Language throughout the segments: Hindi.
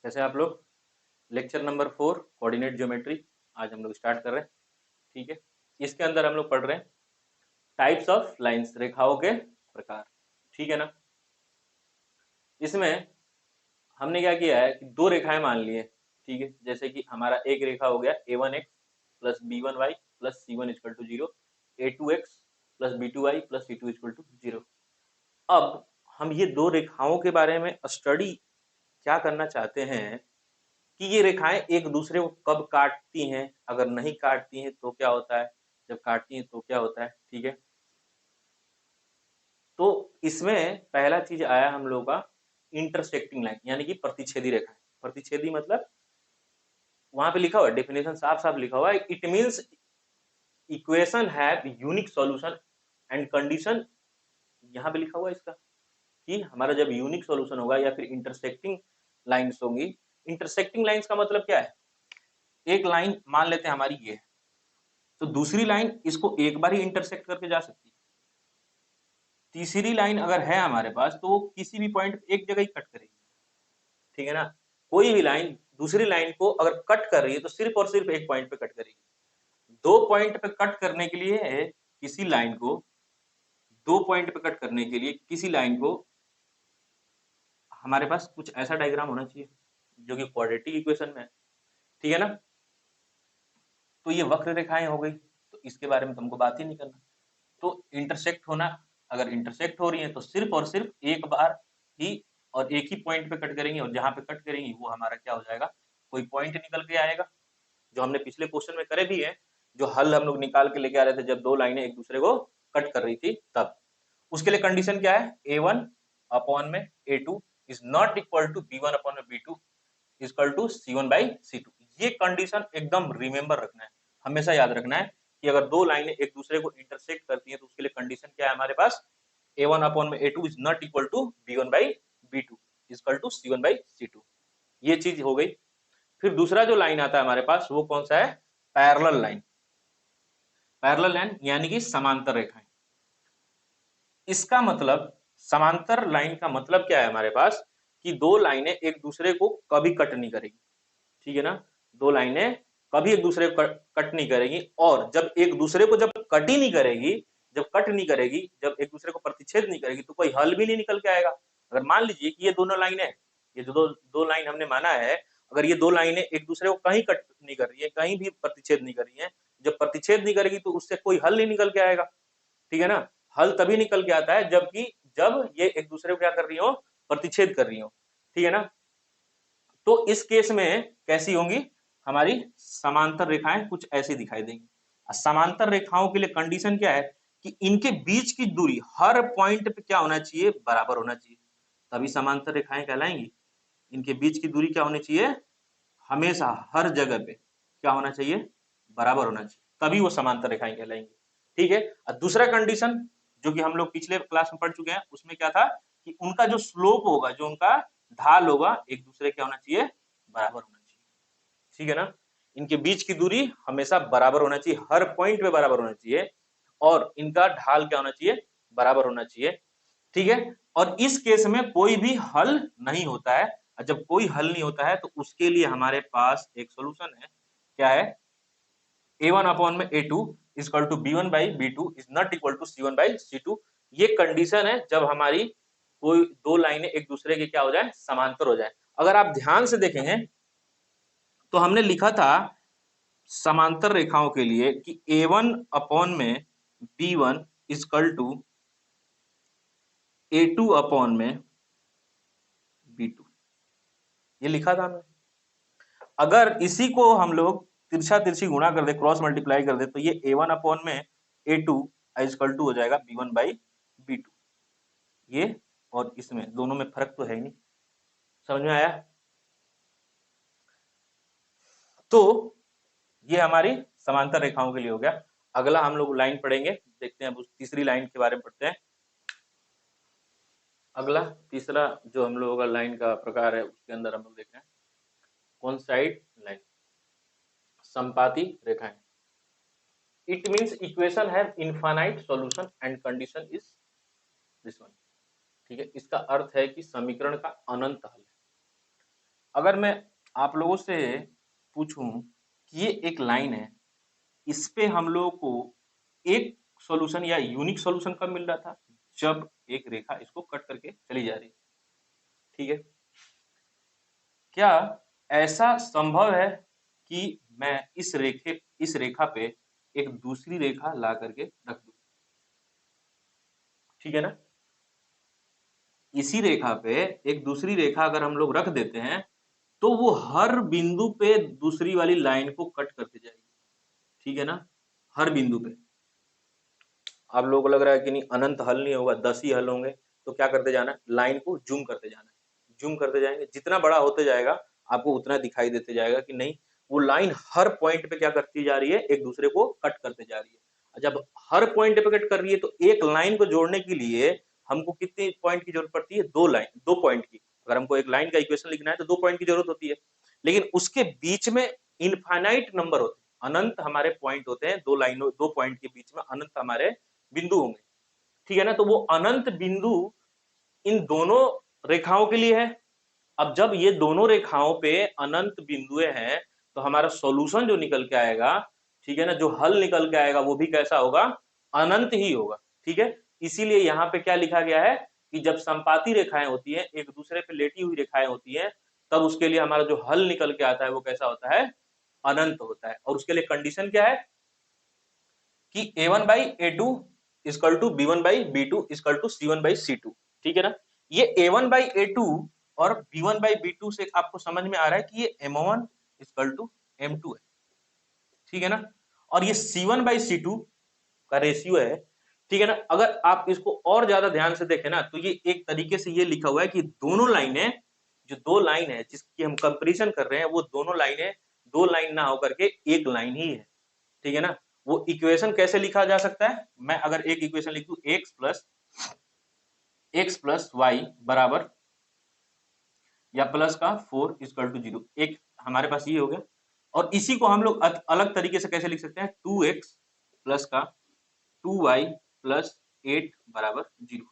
कैसे हैं आप लोग। लेक्चर नंबर 4 कोऑर्डिनेट ज्योमेट्री आज हम लोग स्टार्ट कर रहे हैं। ठीक है, इसके अंदर हम लोग पढ़ रहे हैं टाइप्स ऑफ लाइंस, रेखाओं के प्रकार। ठीक है ना। इसमें हमने क्या किया है कि दो रेखाएं मान ली है। ठीक है, जैसे कि हमारा एक रेखा हो गया a1x plus b1y plus c1 equal to 0, a2x plus b2y plus c2 equal to 0। अब हम ये दो रेखाओं के बारे में स्टडी क्या करना चाहते हैं कि ये रेखाएं एक दूसरे को कब काटती हैं, अगर नहीं काटती हैं तो क्या होता है, जब काटती हैं तो क्या होता है। ठीक है, तो इसमें पहला चीज आया हम लोगों का इंटरसेक्टिंग लाइन, यानी कि प्रतिच्छेदी रेखाएं। प्रतिच्छेदी मतलब वहां पे लिखा हुआ है, डेफिनेशन साफ साफ लिखा हुआ है, it means equation have unique solution and condition. यहाँ पे लिखा हुआ है इसका कि हमारा जब यूनिक सॉल्यूशन होगा या फिर इंटरसेक्टिंग लाइंस होंगी। इंटरसेक्टिंग लाइंस का मतलब क्या है, एक लाइन मान लेते हैं हमारी ये है, तो दूसरी लाइन इसको एक बार ही इंटरसेक्ट करके जा सकती है। तीसरी लाइन अगर है हमारे पास तो वो किसी भी पॉइंट एक जगह ही कट करेगी। ठीक है ना, कोई भी लाइन दूसरी लाइन को अगर कट कर रही है तो सिर्फ और सिर्फ एक पॉइंट पे कट करेगी। दो पॉइंट पे कट करने के लिए किसी लाइन को, दो पॉइंट पे कट करने के लिए किसी लाइन को हमारे पास कुछ ऐसा डायग्राम होना चाहिए जो कि क्वाड्रेटिक इक्वेशन में है। ठीक है ना, तो ये वक्र रेखाएं हो गई, तो इसके बारे में तुमको बात ही नहीं करना। तो इंटरसेक्ट होना, अगर इंटरसेक्ट हो रही है तो सिर्फ और सिर्फ एक बार ही और एक ही पॉइंट पे कट करेंगे, और जहां पे कट करेंगे वो हमारा क्या हो जाएगा, कोई पॉइंट निकल के आएगा, जो हमने पिछले क्वेश्चन में करे भी है, जो हल हम लोग निकाल के लेके आ रहे थे जब दो लाइनें एक दूसरे को कट कर रही थी तब। उसके लिए कंडीशन क्या है, a1 अपॉन में a2 is not equal to b1 upon में b2 equal to c1 by c2। ये कंडीशन एकदम रिमेंबर रखना है, हमेशा याद रखना है कि अगर दो लाइनें एक दूसरे को इंटरसेक्ट करती हैं तो उसके लिए कंडीशन क्या है हमारे पास, a1 अपॉन में a2 is not equal to b1 by b2 equal to c1 by c2। ये चीज हो गई। फिर दूसरा जो लाइन आता है हमारे पास वो कौन सा है, पैरेलल लाइन। पैरेलल लाइन यानी कि समांतर रेखाएं। इसका मतलब, समांतर लाइन का मतलब क्या है हमारे पास, कि दो लाइनें एक दूसरे को कभी कट नहीं करेगी। ठीक है ना, दो लाइनें कभी एक दूसरे को कट नहीं करेगी, और जब एक दूसरे को जब कट ही नहीं करेगी, जब कट नहीं करेगी, जब एक दूसरे को प्रतिच्छेद नहीं करेगी तो कोई हल भी नहीं निकल के आएगा। अगर मान लीजिए कि ये दोनों लाइनें, ये जो दो दो लाइन हमने माना है, अगर ये दो लाइनें एक दूसरे को कहीं कट नहीं कर रही है, कहीं भी प्रतिच्छेद नहीं कर रही है, जब प्रतिच्छेद नहीं करेगी तो उससे कोई हल नहीं निकल के आएगा। ठीक है ना, हल तभी निकल के आता है जबकि जब ये एक दूसरे को क्या कर रही हो, प्रतिच्छेद कर रही हो। ठीक है ना, तो इस केस में कैसी होंगी, हमारी समांतर रेखाएं कुछ ऐसी दिखाई देंगी। समांतर रेखाओं के लिए कंडीशन क्या है कि इनके बीच की दूरी हर पॉइंट पे क्या होना चाहिए, बराबर होना चाहिए, तभी समांतर रेखाएं कहलाएंगी। इनके बीच की दूरी क्या होनी चाहिए, हमेशा हर जगह पे क्या होना चाहिए, बराबर होना चाहिए, तभी वो समांतर रेखाएं कहलाएंगी। ठीक है, और दूसरा कंडीशन जो कि हम लोग पिछले क्लास में पढ़ चुके हैं, उसमें क्या था कि उनका जो स्लोप होगा, जो उनका ढाल होगा, एक दूसरे क्या होना चाहिए, बराबर होना चाहिए। ठीक है ना, इनके बीच की दूरी हमेशा बराबर होना चाहिए, हर पॉइंट पे बराबर होना चाहिए, और इनका ढाल क्या होना चाहिए, बराबर होना चाहिए। ठीक है, और इस केस में कोई भी हल नहीं होता है। जब कोई हल नहीं होता है तो उसके लिए हमारे पास एक सोल्यूशन है, क्या है, a1 अपॉन में a2 equal to b1 by b2 is not equal to c1 by c2। ये कंडीशन है जब हमारी कोई दो लाइनें एक दूसरे के क्या हो जाए, समांतर हो जाए। अगर आप ध्यान से देखेंगे तो हमने लिखा था समांतर रेखाओं के लिए कि a1 अपॉन में b1 equal to a2 upon में b2, ये लिखा था हमने। अगर इसी को हम लोग तिरछा तिरछी गुणा कर दे, क्रॉस मल्टीप्लाई कर दे, तो ये a1 अपॉन में a2 इक्वल टू हो जाएगा b1 बाई b2। ये और इसमें दोनों में फर्क तो है ही नहीं, समझ में आया। तो ये हमारी समांतर रेखाओं के लिए हो गया। अगला हम लोग लाइन पढ़ेंगे, देखते हैं अब उस तीसरी लाइन के बारे में पढ़ते हैं। अगला तीसरा जो हम लोगों का लाइन का प्रकार है, उसके अंदर हम लोग देख रहे हैं कोइंसाइड लाइन, संपाती रेखाएं। It means equation have infinite solution and condition is this one. ठीक है, इसका अर्थ है कि समीकरण का अनंत हल है। अगर मैं आप लोगों से पूछूं कि ये एक लाइन है, इस पे हम लोगों को एक सॉल्यूशन या यूनिक सॉल्यूशन कब मिल रहा था, जब एक रेखा इसको कट करके चली जा रही, ठीक है। क्या ऐसा संभव है कि मैं इस रेखा पे एक दूसरी रेखा ला करके रख दूं, ठीक है ना। इसी रेखा पे एक दूसरी रेखा अगर हम लोग रख देते हैं तो वो हर बिंदु पे दूसरी वाली लाइन को कट करते जाएगी, ठीक है ना, हर बिंदु पे। आप लोगों को लग रहा है कि नहीं अनंत हल नहीं होगा, 10 ही हल होंगे, तो क्या करते जाना है, लाइन को जूम करते जाना है, जूम करते जाएंगे, जितना बड़ा होते जाएगा आपको उतना दिखाई देते जाएगा कि नहीं वो लाइन हर पॉइंट पे क्या करती जा रही है, एक दूसरे को कट करते जा रही है। जब हर पॉइंट पे कट कर रही है तो एक लाइन को जोड़ने के लिए हमको कितने पॉइंट की जरूरत पड़ती है, दो पॉइंट की। अगर हमको एक लाइन का इक्वेशन लिखना है तो 2 पॉइंट की जरूरत होती है, लेकिन उसके बीच में इनफाइनाइट नंबर होते हैं, अनंत हमारे पॉइंट होते हैं, दो पॉइंट के बीच में अनंत हमारे बिंदु होंगे, ठीक है ना। तो वो अनंत बिंदु इन दोनों रेखाओं के लिए है। अब जब ये दोनों रेखाओं पे अनंत बिंदुएं हैं तो हमारा सॉल्यूशन जो निकल के आएगा, ठीक है ना, जो हल निकल के आएगा वो भी कैसा होगा, अनंत ही होगा, ठीक है। इसीलिए यहाँ पे क्या लिखा गया है कि जब संपाती रेखाएं होती है, एक दूसरे पे लेटी हुई रेखाएं होती है, तब उसके लिए हमारा जो हल निकल के आता है वो कैसा होता है, अनंत होता है। और उसके लिए कंडीशन क्या है कि a1/a2 equal to b1/b2 equal to c1/c2, ठीक है ना। ये a1/a2 और b1/b2 से आपको समझ में आ रहा है कि ये m1 इक्वल टू m2 है, ठीक है ना। और ये c1/c2 का रेशियो है, ठीक है ना। अगर आप इसको और ज्यादा ध्यान से देखें ना तो ये एक तरीके से ये लिखा हुआ है कि दोनों लाइनें, जो दो लाइन है जिसकी हम कंपैरिजन कर रहे हैं, वो दोनों लाइनें दो लाइन ना होकर के एक लाइन ही है, ठीक है ना। वो इक्वेशन कैसे लिखा जा सकता है, मैं अगर एक इक्वेशन लिख दूं x प्लस वाई बराबर या प्लस का 4 इक्वल टू 0, एक हमारे पास ये हो गया। और इसी को हम लोग अलग तरीके से कैसे लिख सकते हैं, 2x प्लस का 2y प्लस 8 बराबर 0,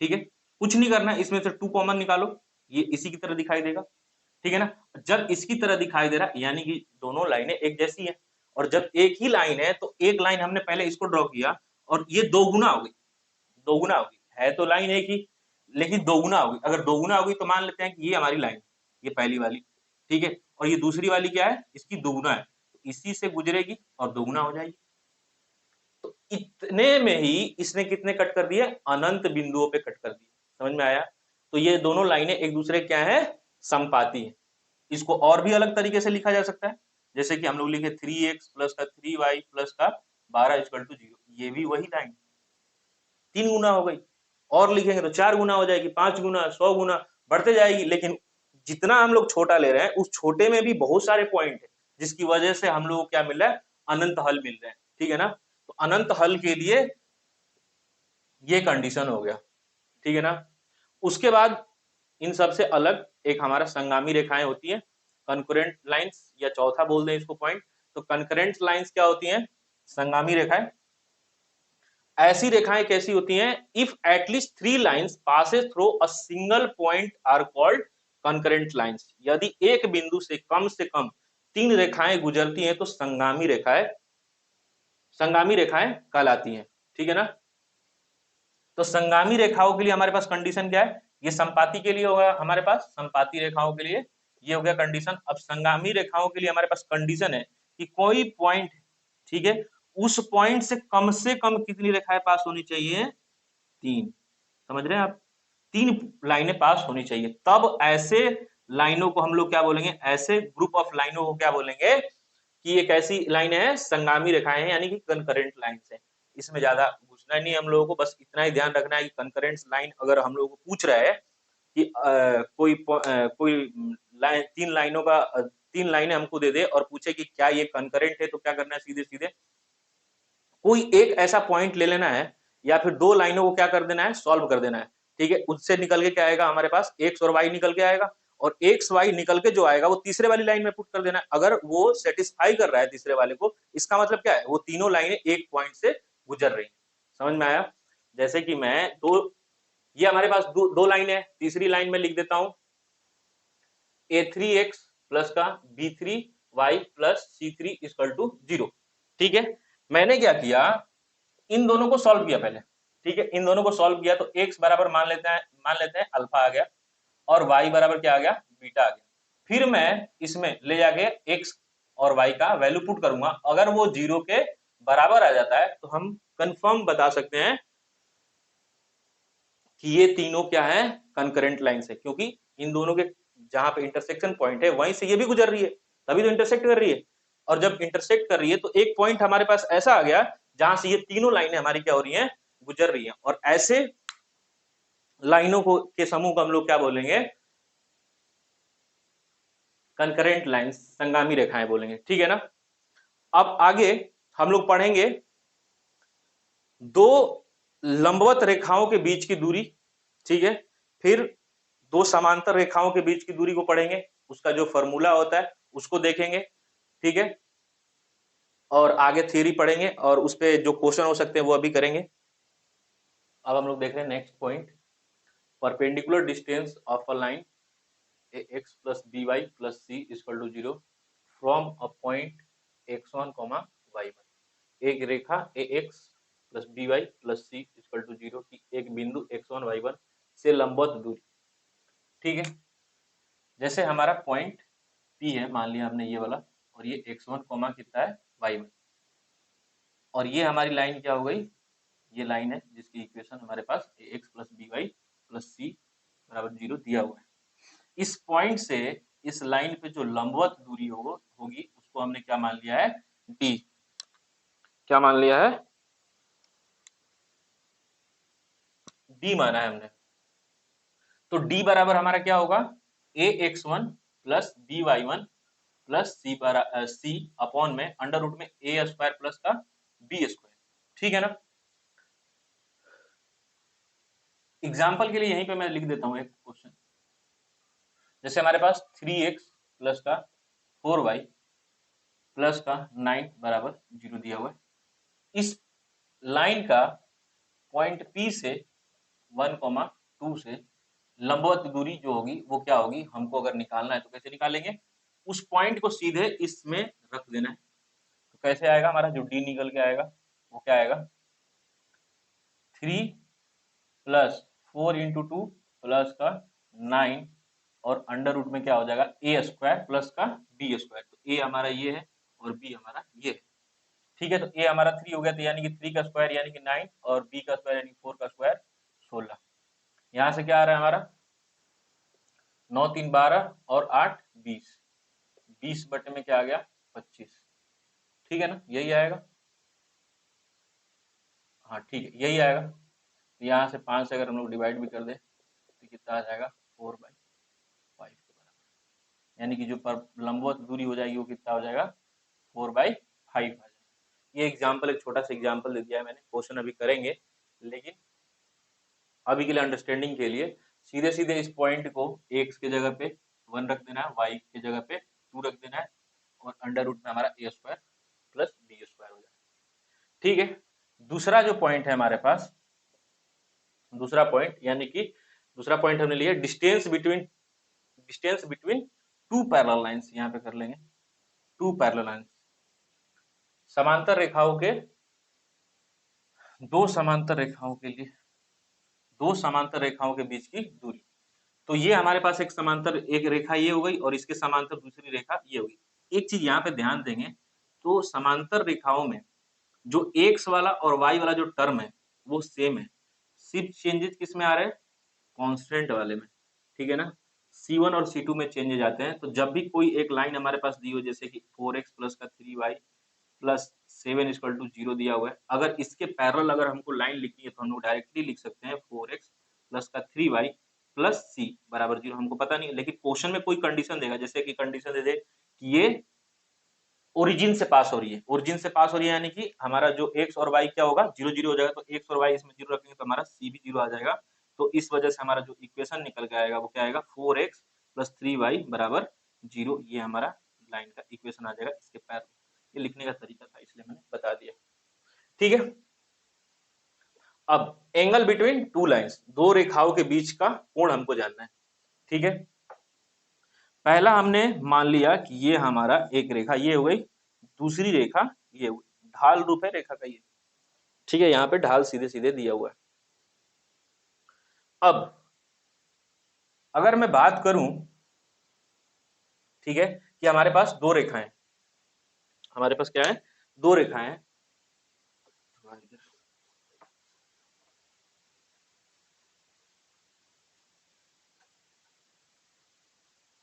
ठीक है। कुछ नहीं करना है, इसमें से 2 कॉमन निकालो, ये इसी की तरह दिखाई देगा, ठीक है ना। जब इसकी तरह दिखाई दे रहा यानी कि दोनों लाइनें एक जैसी हैं, और जब एक ही लाइन है तो एक लाइन हमने पहले इसको ड्रॉ किया और ये दो गुना हो गई, दो गुना हो गई, है तो लाइन एक ही लेकिन दो गुना हो गई। अगर दो गुना हो गई तो मान लेते हैं कि ये हमारी लाइन, ये पहली वाली, ठीक है, और ये दूसरी वाली क्या है, इसकी दोगुना है, तो इसी से गुजरेगी और दोगुना हो जाएगी। तो इतने में ही इसने कितने कट कर दिए, अनंत बिंदुओं पे कट कर दिए, समझ में आया। तो ये दोनों लाइनें एक दूसरे क्या है, समपाती है। इसको और भी अलग तरीके से लिखा जा सकता है, जैसे कि हम लोग लिखे 3x प्लस का 3y प्लस का 12 इक्वल टू 0, ये भी वही लाइन 3 गुना हो गई। और लिखेंगे तो 4 गुना हो जाएगी, 5 गुना, 100 गुना बढ़ते जाएगी। लेकिन जितना हम लोग छोटा ले रहे हैं उस छोटे में भी बहुत सारे पॉइंट है, जिसकी वजह से हम लोग को क्या मिल रहा है, अनंत हल मिल रहे हैं, ठीक है ना। तो अनंत हल के लिए ये कंडीशन हो गया, ठीक है ना। उसके बाद इन सबसे अलग एक हमारा संगामी रेखाएं होती है, कंकरेंट लाइंस, या चौथा बोल दें इसको पॉइंट। तो कंकरेंट लाइंस क्या होती हैं, संगामी रेखाएं। ऐसी रेखाएं कैसी होती हैं, if at least 3 lines passes through a single point are called concurrent lines. यदि एक बिंदु से कम 3 रेखाएं गुजरती हैं तो संगामी रेखाएं कहलाती हैं, ठीक है ना। तो संगामी रेखाओं के लिए हमारे पास कंडीशन क्या है, ये संपाती के लिए होगा हमारे पास, संपाती रेखाओं के लिए ये हो गया कंडीशन। अब संगामी रेखाओं के लिए हमारे पास कंडीशन है कि कोई पॉइंट, ठीक है, उस पॉइंट से कम कितनी रेखाएं पास होनी चाहिए, 3, समझ रहे हैं आप, 3 लाइनें पास होनी चाहिए। तब ऐसे लाइनों को हम लोग क्या बोलेंगे, ऐसे ग्रुप ऑफ लाइनों को क्या बोलेंगे कि एक ऐसी लाइन है संगामी रेखाएं हैं, यानी कि कंकरेंट लाइंस है। इसमें ज्यादा घुसना नहीं हम लोगों को, बस इतना ही ध्यान रखना है कि कंकरेंट लाइन अगर हम लोगों को पूछ रहा है कि कोई लाइन, 3 लाइनों का 3 लाइनें हमको दे दे और पूछे कि क्या ये कंकरेंट है, तो क्या करना है, सीधे सीधे कोई एक ऐसा पॉइंट ले लेना है या फिर 2 लाइनों को क्या कर देना है, सॉल्व कर देना है, ठीक है। उससे निकल के क्या आएगा हमारे पास, x और y निकल के आएगा, और x y निकल के जो आएगा वो तीसरे वाली लाइन में पुट कर देना है। अगर वो सेटिस्फाई कर रहा है तीसरे वाले को, इसका मतलब क्या है, वो तीनों लाइनें एक पॉइंट से गुजर रही हैं, समझ में आया। जैसे कि ये हमारे पास दो लाइन है, तीसरी लाइन में लिख देता हूं a3x प्लस का b3y plus c3 equal to 0। ठीक है, मैंने क्या किया, इन दोनों को सॉल्व किया पहले। ठीक है, इन दोनों को सॉल्व किया तो x बराबर मान लेते हैं अल्फा आ गया और y बराबर क्या आ गया, बीटा आ गया। फिर मैं इसमें ले जाके x और y का वैल्यू पुट करूंगा, अगर वो 0 के बराबर आ जाता है तो हम कंफर्म बता सकते हैं कि ये तीनों क्या है, कंकरेंट लाइंस है, क्योंकि इन दोनों के जहां पे इंटरसेक्शन पॉइंट है वहीं से ये भी गुजर रही है, तभी तो इंटरसेक्ट कर रही है। और जब इंटरसेक्ट कर रही है तो एक पॉइंट हमारे पास ऐसा आ गया जहां से ये तीनों लाइनें हमारी क्या हो रही हैं, गुजर रही हैं। और ऐसे लाइनों को के समूह को हम लोग क्या बोलेंगे, कंकरेंट लाइंस, संगामी रेखाएं बोलेंगे। ठीक है ना। अब आगे हम लोग पढ़ेंगे दो लंबवत रेखाओं के बीच की दूरी। ठीक है, फिर दो समांतर रेखाओं के बीच की दूरी को पढ़ेंगे, उसका जो फॉर्मूला होता है उसको देखेंगे। ठीक है, और आगे थ्योरी पढ़ेंगे और उस पे जो क्वेश्चन हो सकते हैं वो अभी करेंगे। अब हम लोग देख रहे हैं next point, perpendicular distance of a line ax plus by plus c equal to 0 from a point x1, y1। एक रेखा ax plus by plus c equal to 0 की एक बिंदु x1, y1 से लंबवत दूरी। ठीक है, जैसे हमारा पॉइंट P है, मान लिया हमने ये वाला, और ये x1 कितना है, y1, और ये हमारी लाइन क्या हो गई, ये लाइन है जिसकी इक्वेशन हमारे पास ax plus by plus c बराबर 0 दिया हुआ है। इस पॉइंट से इस लाइन पे जो लंबवत दूरी होगी उसको हमने क्या मान लिया है, d। क्या मान लिया है, d माना है हमने। तो d बराबर हमारा क्या होगा, ax1 plus by1 plus c upon में अंडर रूट में a स्क्वायर प्लस का b स्क्वायर। ठीक है ना। एग्जाम्पल के लिए यहीं पे मैं लिख देता हूं एक क्वेश्चन, जैसे हमारे पास 3x प्लस का 4y प्लस का 9 बराबर 0 दिया हुआ है। इस लाइन का पॉइंट P से 1,2 से लंबवत दूरी जो होगी वो क्या होगी, हमको अगर निकालना है तो कैसे निकालेंगे, उस पॉइंट को सीधे इसमें रख देना है। तो कैसे आएगा, हमारा जो d निकल के आएगा वो क्या आएगा, 3 प्लस 4 इंटू 2 प्लस का 9 और अंडर रूट में क्या हो जाएगा, a स्क्वायर प्लस का b स्क्वायर। तो a हमारा ये है और b हमारा ये है। ठीक है, तो a हमारा 3 हो गया, तो यानी कि 3 का स्क्वायर यानी कि 9 और b का स्क्वायर यानी 4 का स्क्वायर 16। यहाँ से क्या आ रहा है हमारा, 9 3 12 और 8 20, 20 बटे में क्या आ गया, 25। ठीक है ना, यही आएगा। हाँ ठीक है, यही आएगा। तो यहाँ से 5 से अगर हम लोग डिवाइड भी कर दे तो कितना आ जाएगा, 4/5 के बराबर, यानी कि जो पर लंबवत दूरी हो जाएगी वो कितना हो जाएगा, 4/5 आ जाएगा। ये एग्जाम्पल, एक छोटा सा एग्जाम्पल दे दिया है मैंने, क्वेश्चन अभी करेंगे, लेकिन अभी के लिए अंडरस्टैंडिंग के लिए सीधे सीधे इस पॉइंट को x के जगह पे 1 रख देना है, y के जगह पे 2 रख देना है, और अंडर रूट में हमारा a square plus b square हो जाएगा। ठीक है, दूसरा जो पॉइंट है हमारे पास, दूसरा पॉइंट यानी कि दूसरा पॉइंट हमने लिया distance between two parallel lines. यहाँ पे कर लेंगे टू पैरेलल लाइंस, समांतर रेखाओं के, दो समांतर रेखाओं के लिए, दो समांतर रेखाओं के बीच की दूरी। तो ये हमारे पास एक समांतर, एक रेखा ये हो गई और इसके समांतर दूसरी रेखा ये होगी। एक चीज यहाँ पे ध्यान देंगे, तो समांतर रेखाओं में जो एक्स वाला और वाई वाला जो टर्म है वो सेम है, सिर्फ चेंजेस किस में आ रहे हैं, कांस्टेंट वाले में। ठीक है ना, C1 और C2 में चेंजेस आते हैं। तो जब भी कोई एक लाइन हमारे पास दी हो, जैसे कि 4x प्लस का 3y प्लस 7 इक्वल टू 0 दिया हुआ है, अगर इसके पैरेलल अगर हमको लाइन लिखनी है तो हम लोग डायरेक्टली लिख सकते हैं 4x प्लस का 3y प्लस c बराबर 0। हमको पता नहीं, लेकिन क्वेश्चन में कोई कंडीशन देगा, जैसे कि कंडीशन दे दे कि ये ओरिजिन से पास हो रही है, ओरिजिन से पास हो रही है यानी कि हमारा जो x और y क्या होगा, 0 0 हो जाएगा। तो x और y इसमें 0 रखेंगे तो हमारा c भी 0 आ जाएगा। तो इस वजह से हमारा जो इक्वेशन निकल के आएगा वो क्या आएगा, 4x प्लस 3y बराबर 0। ये हमारा लाइन का इक्वेशन आ जाएगा इसके पैरेलल। ये लिखने का तरीका था इसलिए मैंने बता दिया। ठीक है, अब एंगल बिटवीन टू लाइंस, दो रेखाओं के बीच का कोण हमको जानना है। ठीक है, पहला हमने मान लिया कि ये हमारा एक रेखा ये हो गई, दूसरी रेखा ये हो गई, ढाल रूप है रेखा का ये, ठीक है, यहाँ पे ढाल सीधे सीधे दिया हुआ है। अब अगर मैं बात करूं, ठीक है, कि हमारे पास दो रेखाएं, हमारे पास क्या है, दो रेखाएं,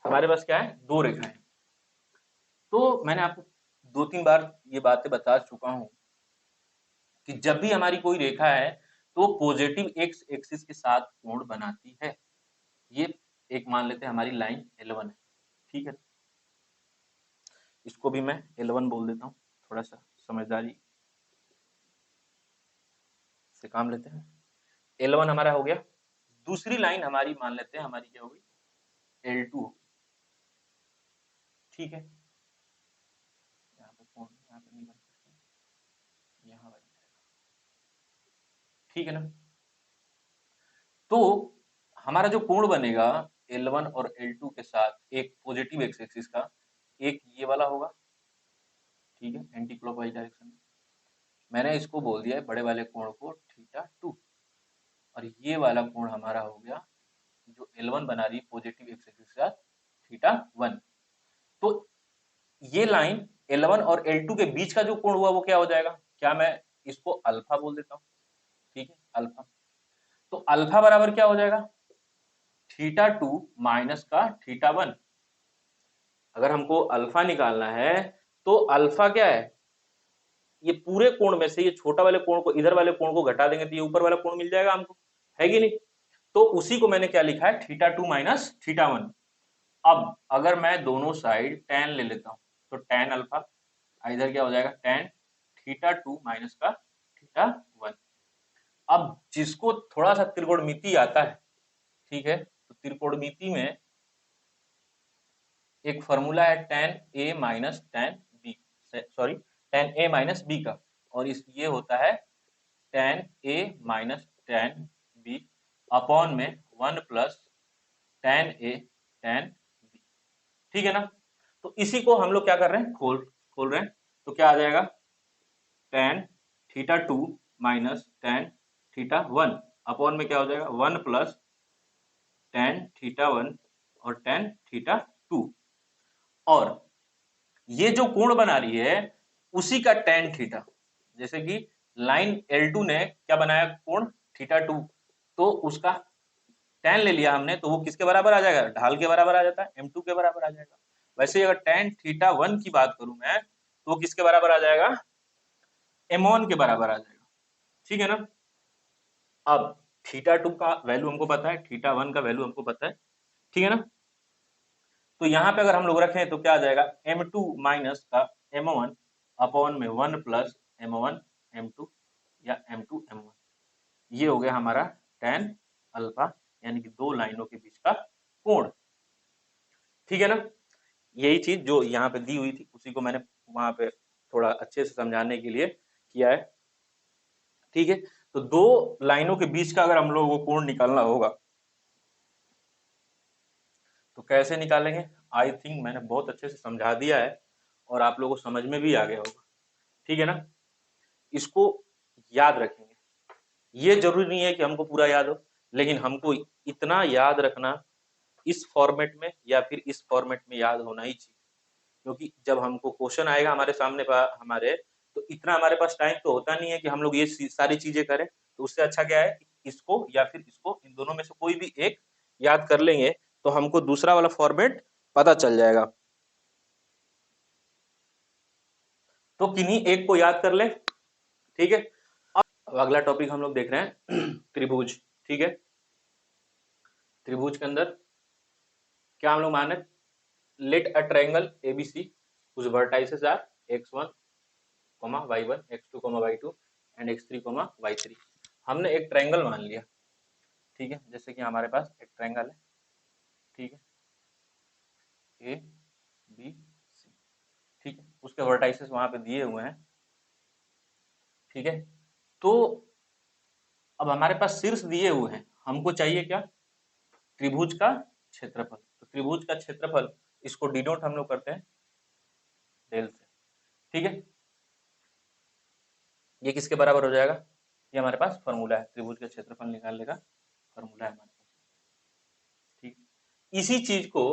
हमारे पास क्या है, दो रेखाएं। तो मैंने आपको 2-3 बार ये बातें बता चुका हूं कि जब भी हमारी कोई रेखा है तो पॉजिटिव एक्स एक्सिस के साथ कोण बनाती है। ये एक मान लेते हैं हमारी लाइन L1 है, ठीक है, इसको भी मैं L1 बोल देता हूँ, थोड़ा सा समझदारी से काम लेते हैं। L1 हमारा हो गया। दूसरी लाइन हमारी मान लेते हैं हमारी क्या होगी, L2, ठीक है, यहाँ पे कोण यहाँ पे नहीं बन सकता, यहाँ बन जाएगा, ठीक है ना। तो हमारा जो कोण बनेगा L1 और L2 के साथ, एक पॉजिटिव एक्स एक्सिस का, एक ये वाला होगा, ठीक है, एंटी क्लॉकवाइज डायरेक्शन में। मैंने इसको बोल दिया है बड़े वाले कोण को θ2, और ये वाला कोण हमारा हो गया जो L1 बना रही है पॉजिटिव एक्स एक्सिस के साथ θ1। तो ये लाइन L1 और L2 के बीच का जो कोण हुआ वो क्या हो जाएगा, क्या मैं इसको अल्फा बोल देता हूँ, ठीक है, अल्फा। तो अल्फा बराबर क्या हो जाएगा, θ2 माइनस का θ1। अगर हमको अल्फा निकालना है तो अल्फा क्या है, ये पूरे कोण में से ये छोटा वाले कोण को, इधर वाले कोण को घटा देंगे तो ये ऊपर वाला कोण मिल जाएगा हमको, है कि नहीं। तो उसी को मैंने क्या लिखा है, θ2 माइनस θ1। अब अगर मैं दोनों साइड tan ले लेता हूं तो tan अल्फा, इधर क्या हो जाएगा tan θ2 माइनस का θ1। अब जिसको थोड़ा सा त्रिकोणमिति आता है, ठीक है, तो त्रिकोणमिति में एक फॉर्मूला है tan a minus tan b, sorry tan a minus b का, और इस ये होता है tan a minus tan b upon में 1 plus tan a tan b, ठीक है ना। तो इसी को हम लोग क्या कर रहे हैं, खोल रहे हैं, तो क्या आ जाएगा, tan θ2 माइनस tan θ1 अपॉन में क्या हो जाएगा 1 प्लस tan θ1 और tan θ2। और ये जो कोण बना रही है उसी का tan थीटा, जैसे कि लाइन L2 ने क्या बनाया कोण θ2, तो उसका tan ले लिया हमने, तो वो किसके बराबर आ जाएगा, ढाल के बराबर आ जाता है, M2 के बराबर आ जाएगा। वैसे अगर tan θ1 की बात करूं मैं तो वो किसके बराबर आ जाएगा, M1 के बराबर आ जाएगा, ठीक है ना। अब θ2 का वैल्यू हमको पता है, θ1 का वैल्यू हमको पता है, ठीक है ना। तो यहाँ पे अगर हम लोग रखें तो क्या आ जाएगा, M2 माइनस का M1 अपॉन में 1 प्लस M1 M2 या M2 M1, ये हो गया हमारा tan अल्फा, यानी कि दो लाइनों के बीच का कोण, ठीक है ना। यही चीज जो यहाँ पे दी हुई थी उसी को मैंने वहां पे थोड़ा अच्छे से समझाने के लिए किया है, ठीक है। तो दो लाइनों के बीच का अगर हम लोग को कोण निकालना होगा तो कैसे निकालेंगे, आई थिंक मैंने बहुत अच्छे से समझा दिया है और आप लोगों को समझ में भी आ गया होगा, ठीक है ना। इसको याद रखेंगे, ये जरूरी नहीं है कि हमको पूरा याद हो, लेकिन हमको इतना याद रखना इस फॉर्मेट में या फिर इस फॉर्मेट में याद होना ही चाहिए, क्योंकि जब हमको क्वेश्चन आएगा हमारे सामने हमारे, तो इतना हमारे पास टाइम तो होता नहीं है कि हम लोग ये सारी चीजें करें। तो उससे अच्छा क्या है, इसको या फिर इसको, इन दोनों में से कोई भी एक याद कर लेंगे तो हमको दूसरा वाला फॉर्मेट पता चल जाएगा। तो किन्हीं एक को याद कर ले, ठीक है। अब अगला टॉपिक हम लोग देख रहे हैं त्रिभुज, ठीक है। त्रिभुज के अंदर क्या हम लोग माने, let a triangle ABC whose vertices are x1, y1, x2, y2 and x3, y3। हमने एक ट्रायंगल मान लिया, ठीक है, जैसे कि हमारे पास एक ट्रायंगल है, ठीक है, ABC, ठीक है, उसके वर्टाइसेस वहां पे दिए हुए हैं, ठीक है। तो अब हमारे पास शीर्ष दिए हुए हैं, हमको चाहिए क्या, त्रिभुज का क्षेत्रफल। तो त्रिभुज का क्षेत्रफल इसको डिनोट हम लोग करते हैं डेल से, ठीक है। ये किसके बराबर हो जाएगा, ये हमारे पास फॉर्मूला है, त्रिभुज का क्षेत्रफल निकालने का फॉर्मूला है हमारे पास, ठीक। इसी चीज को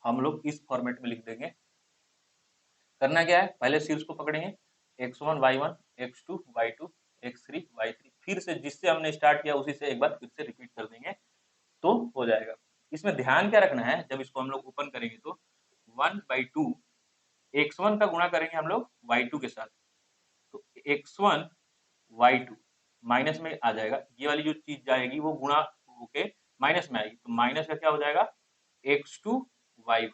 हम लोग इस फॉर्मेट में लिख देंगे। करना क्या है, पहले शीर्ष को पकड़ेंगे, x1 y1 x2 y2 x3 y3, फिर से जिससे हमने स्टार्ट किया उसी से एक बार फिर से रिपीट कर देंगे तो हो जाएगा। इसमें ध्यान क्या रखना है, जब इसको हम लोग ओपन करेंगे तो 1/2 x1 का गुणा करेंगे हम लोग y2 के साथ, तो x1 y2 माइनस में आ जाएगा, ये वाली जो चीज जाएगी वो गुणा होके माइनस में आएगी, तो माइनस का क्या हो जाएगा x2 y1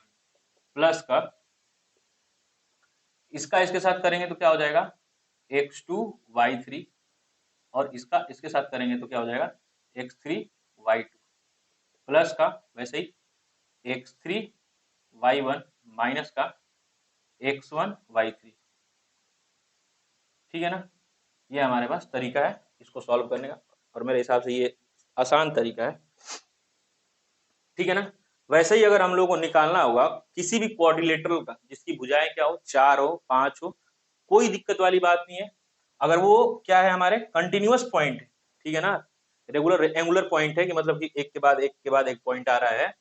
प्लस का इसका इसके साथ करेंगे तो क्या हो जाएगा x2 y3 और इसका इसके साथ करेंगे तो क्या हो जाएगा x3 y2 प्लस का वैसे ही x3 y1 माइनस का x1 y3, ठीक है ना। ये हमारे पास तरीका है इसको सॉल्व करने का, और मेरे हिसाब से ये आसान तरीका है, ठीक है ना। वैसे ही अगर हम लोगों को निकालना होगा किसी भी क्वाड्रिलेटरल का जिसकी भुजाएं क्या हो, 4 हो 5 हो, कोई दिक्कत वाली बात नहीं है। अगर वो क्या है हमारे कंटिन्यूअस पॉइंट है, ठीक है ना, रेगुलर एंगुलर पॉइंट है कि मतलब कि एक के बाद एक के बाद एक पॉइंट आ रहा है,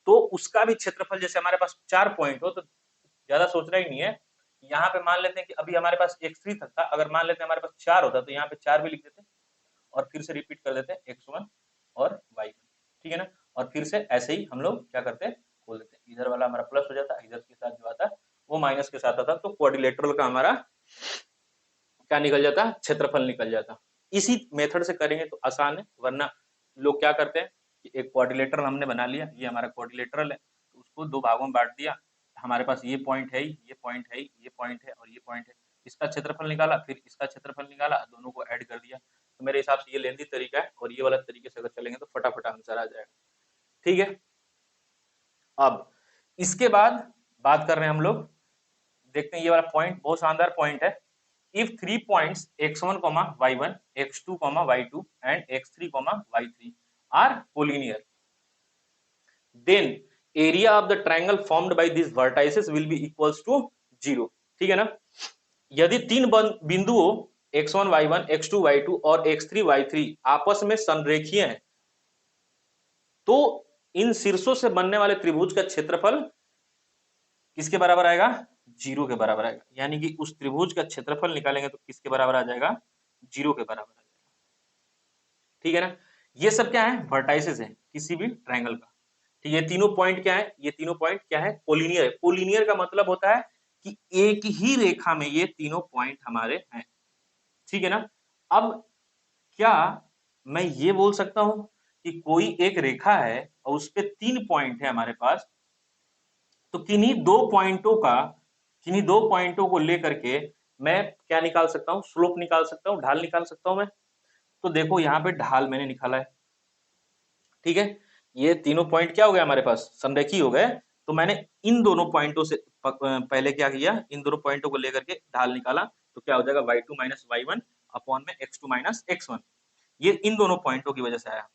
तो उसका भी क्षेत्रफल जैसे हमारे पास 4 पॉइंट हो तो ज्यादा सोचना ही नहीं है। यहाँ पे मान लेते हैं कि अभी हमारे पास x3 तक था, अगर मान लेते हैं हमारे पास 4 होता तो यहाँ पे 4 भी लिख देते और फिर से रिपीट कर देते हैं x1 और y1, ठीक है ना। और फिर से ऐसे ही हम लोग क्या करते हैं खोल देते हैं, इधर वाला हमारा प्लस हो जाता, इधर के साथ जो आता वो माइनस के साथ आता, तो क्वाड्रिलेटरल का हमारा क्या निकल जाता, क्षेत्रफल निकल जाता। इसी मेथड से करेंगे तो आसान है, वरना लोग क्या करते हैं कि एक क्वाड्रिलेटरल हमने बना लिया, ये हमारा क्वाड्रिलेटरल है, तो उसको 2 भागों में बांट दिया, हमारे पास ये पॉइंट है, ये पॉइंट है, ये पॉइंट है और ये पॉइंट है, इसका क्षेत्रफल निकाला, फिर इसका क्षेत्रफल निकाला, दोनों को ऐड कर दिया। तो मेरे हिसाब से ये लेंदी तरीका है, और ये वाला तरीके से अगर चलेंगे तो फटाफट आंसर आ जाएगा, ठीक है। अब इसके बाद बात कर रहे हैं हम लोग, देखते हैं ये वाला पॉइंट बहुत शानदार पॉइंट है। If 3 points x1, y1, x2, y2 and x3, y3 are collinear, then area of the triangle formed by these vertices will be equals to 0, ठीक है ना। यदि 3 बिंदुओं x1 y1 x2 y2 और x3 y3 आपस में संरेखीय हैं, तो इन शीर्षों से बनने वाले त्रिभुज का क्षेत्रफल किसके बराबर आएगा, 0 के बराबर आएगा। यानी कि उस त्रिभुज का क्षेत्रफल निकालेंगे तो किसके बराबर आ जाएगा, 0 के बराबर आ जाएगा, ठीक है ना। ये सब क्या है, वर्टाइसेस है किसी भी ट्रायंगल का, ठीक है। तीनों पॉइंट क्या है, ये तीनों पॉइंट क्या है, कोलिनियर है। कोलिनियर का मतलब होता है कि एक ही रेखा में ये तीनों पॉइंट हमारे हैं, ठीक है ना। अब क्या मैं ये बोल सकता हूं कि कोई एक रेखा है और उस पे 3 पॉइंट है हमारे पास, तो किन्हीं दो पॉइंटों को लेकर के मैं क्या निकाल सकता हूँ, स्लोप निकाल सकता हूँ, ढाल निकाल सकता हूँ मैं। तो देखो यहाँ पे ढाल मैंने निकाला है, ठीक है। ये तीनों पॉइंट क्या हो गए हमारे पास, समरेखी हो गए, तो मैंने इन दोनों पॉइंटों से पहले क्या किया, इन दोनों पॉइंटों को लेकर के ढाल निकाला, तो क्या हो जाएगा y2 माइनस y1 अपॉन में x2 माइनस x1, ये इन दोनों पॉइंटों की वजह से आया।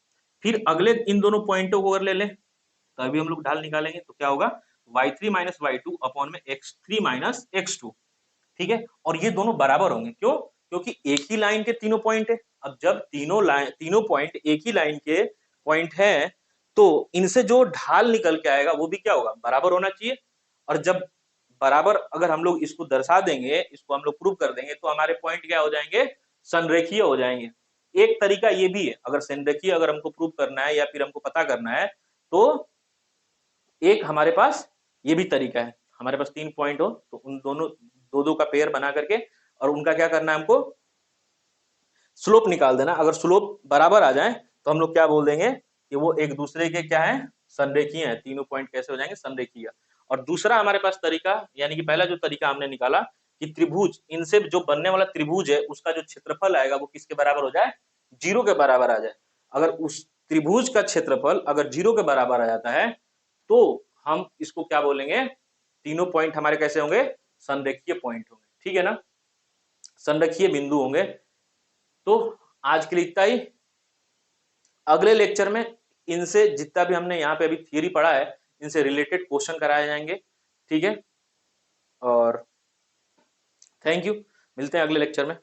फिर अगले इन दोनों पॉइंटों को अगर ले लें तो अभी हम लोग ढाल निकालेंगे तो क्या होगा y3 माइनस y2 अपॉन में x3 माइनस x2, ठीक है। और ये दोनों बराबर होंगे, क्यों, क्योंकि एक ही लाइन के तीनों पॉइंट है। अब जब तीनों पॉइंट एक ही लाइन के पॉइंट है तो इनसे जो ढाल निकल के आएगा वो भी क्या होगा, बराबर होना चाहिए। और जब बराबर अगर हम लोग इसको दर्शा देंगे, इसको हम लोग प्रूव कर देंगे, तो हमारे पॉइंट क्या हो जाएंगे, संरेखीय हो जाएंगे। एक तरीका ये भी है, अगर संरेखीय अगर हमको प्रूव करना है या फिर हमको पता करना है, तो एक हमारे पास ये भी तरीका है। हमारे पास 3 पॉइंट हो तो उन दोनों दो का पेयर बना करके और उनका क्या करना है, हमको स्लोप निकाल देना। अगर स्लोप बराबर आ जाए तो हम लोग क्या बोल देंगे कि वो एक दूसरे के क्या है, संरेखीय है। तीनों पॉइंट कैसे हो जाएंगे, संरेखीय। और दूसरा हमारे पास तरीका, यानी कि पहला जो तरीका हमने निकाला कि त्रिभुज, इनसे जो बनने वाला त्रिभुज है उसका जो क्षेत्रफल आएगा वो किसके बराबर हो जाए, 0 के बराबर आ जाए। अगर उस त्रिभुज का क्षेत्रफल अगर 0 के बराबर आ जाता है तो हम इसको क्या बोलेंगे, तीनों पॉइंट हमारे कैसे होंगे, संरेखीय पॉइंट होंगे, ठीक है ना, संरेखीय बिंदु होंगे। तो आज के लिए इतना ही। अगले लेक्चर में इनसे जितना भी हमने यहाँ पे अभी थियरी पढ़ा है, इनसे रिलेटेड क्वेश्चन कराए जाएंगे। ठीक है, और थैंक यू, मिलते हैं अगले लेक्चर में।